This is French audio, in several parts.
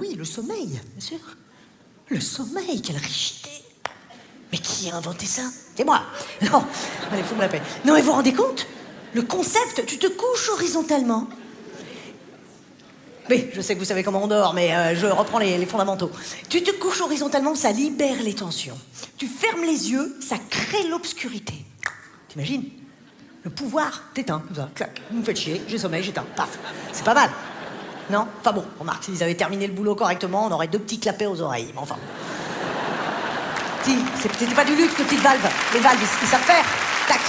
oui, le sommeil, bien sûr. Le sommeil, quelle rigidité. Mais qui a inventé ça? C'est moi. Non, allez, faut me la paix. Non, mais vous vous rendez compte? Le concept, tu te couches horizontalement. Oui, je sais que vous savez comment on dort, mais je reprends les fondamentaux. Tu te couches horizontalement, ça libère les tensions. Tu fermes les yeux, ça crée l'obscurité. T'imagines? Le pouvoir t'éteint, comme ça, clac. Vous me faites chier, j'ai sommeil, j'éteins, paf. C'est pas mal. Non? Enfin bon, remarque, s'ils avaient terminé le boulot correctement, on aurait 2 petits clapets aux oreilles, mais enfin... Si, c'était pas du luxe, de petites valves. Les valves, ils savent faire. Tac.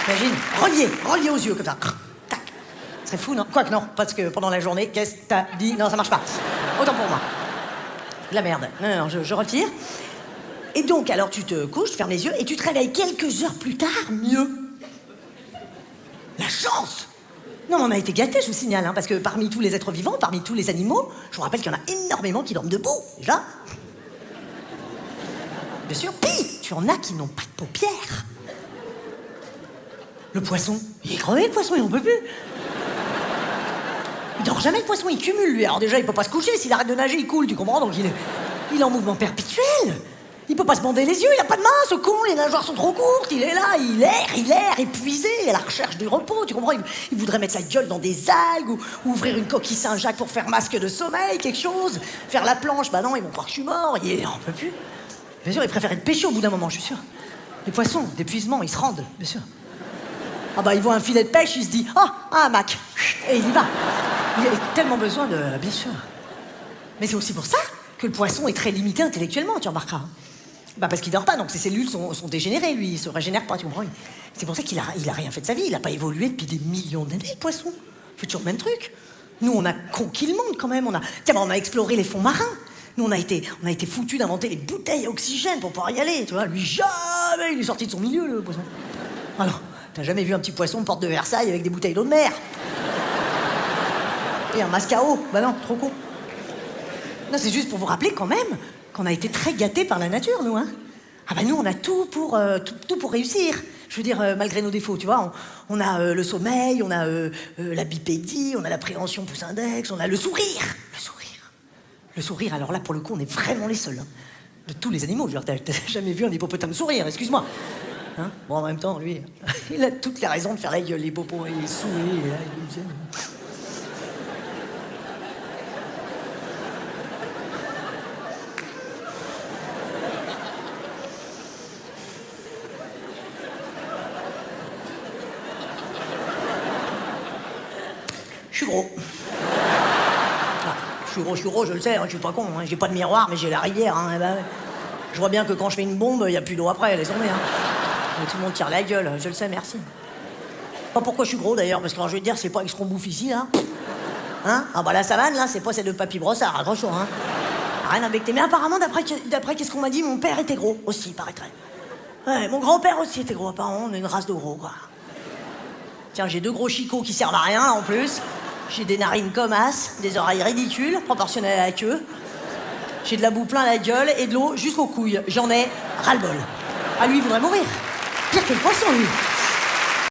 Imagine, relié aux yeux, comme ça. Tac. Ce serait fou, non? Quoique non, parce que pendant la journée, qu'est-ce que t'as dit? Non, ça marche pas. Autant pour moi. De la merde. Non, je retire. Et donc, alors tu te couches, tu fermes les yeux, et tu te réveilles quelques heures plus tard, mieux. La chance! Non, mais on a été gâtés, je vous signale, hein, parce que parmi tous les êtres vivants, parmi tous les animaux, je vous rappelle qu'il y en a énormément qui dorment debout, déjà. Bien sûr, pis, tu en as qui n'ont pas de paupières. Le poisson, il est crevé, le poisson, il en peut plus. Il dort jamais, le poisson, il cumule, lui. Alors déjà, il peut pas se coucher, s'il arrête de nager, il coule, tu comprends? Donc il est en mouvement perpétuel. Il peut pas se bander les yeux, il a pas de main, ce con, les nageoires sont trop courtes, il est là, il erre, épuisé, à la recherche du repos, tu comprends? Il voudrait mettre sa gueule dans des algues, ou ouvrir une coquille Saint-Jacques pour faire masque de sommeil, quelque chose, faire la planche, bah non, ils vont croire que je suis mort, il en peut plus. Bien sûr, il préfère être pêché au bout d'un moment, je suis sûr. Les poissons, d'épuisement, ils se rendent, bien sûr. Ah bah, il voit un filet de pêche, il se dit, un mac, et il y va. Il a tellement besoin de... Bien sûr. Mais c'est aussi pour ça que le poisson est très limité intellectuellement, tu remarqueras. Bah parce qu'il dort pas, donc ses cellules sont dégénérées, lui, il se régénère pas, tu comprends? C'est pour ça qu'il a rien fait de sa vie, il a pas évolué depuis des millions d'années, le poisson. Il fait toujours le même truc. Nous, on a conquis le monde, quand même, on a exploré les fonds marins. Nous, on a été foutus d'inventer les bouteilles à oxygène pour pouvoir y aller, tu vois. Lui, jamais il est sorti de son milieu, le poisson. Alors, t'as jamais vu un petit poisson porte de Versailles avec des bouteilles d'eau de mer? Et un masque à eau? Bah non, trop con. Non, c'est juste pour vous rappeler, quand même, qu'on a été très gâtés par la nature, nous, hein. Ah bah nous, on a tout pour réussir. Je veux dire, malgré nos défauts, tu vois. On a le sommeil, on a la bipédie, on a l'appréhension pouce-index, on a le sourire. Le sourire, alors là, pour le coup, on est vraiment les seuls. Hein. De tous les animaux, je veux dire, t'as jamais vu un hippopotame sourire, excuse-moi. Hein? Bon, en même temps, lui, il a toutes les raisons de faire la gueule, l'hippopotame, il sourit, là, il... Je suis gros. Je suis gros, je le sais, hein, je suis pas con, hein, j'ai pas de miroir, mais j'ai la rivière. Hein, ben, je vois bien que quand je fais une bombe, il y a plus d'eau après, laisse tomber. Hein. Et tout le monde tire la gueule, je le sais, merci. Pas pourquoi je suis gros d'ailleurs, parce que alors, je vais te dire, c'est pas avec ce qu'on bouffe ici, là. Hein? Ah bah la savane, là, c'est pas celle de Papy Brossard, attention, hein. Rien à becter. Mais apparemment, d'après qu'est-ce qu'on m'a dit, mon père était gros aussi, paraîtrait. Ouais, mon grand-père aussi était gros, apparemment, on est une race de gros, quoi. Tiens, j'ai 2 gros chicots qui servent à rien, là, en plus. J'ai des narines comme as, des oreilles ridicules, proportionnelles à la queue. J'ai de la boue plein la gueule et de l'eau jusqu'aux couilles. J'en ai ras-le-bol. Ah, lui, il voudrait mourir. Pire que le poisson, lui.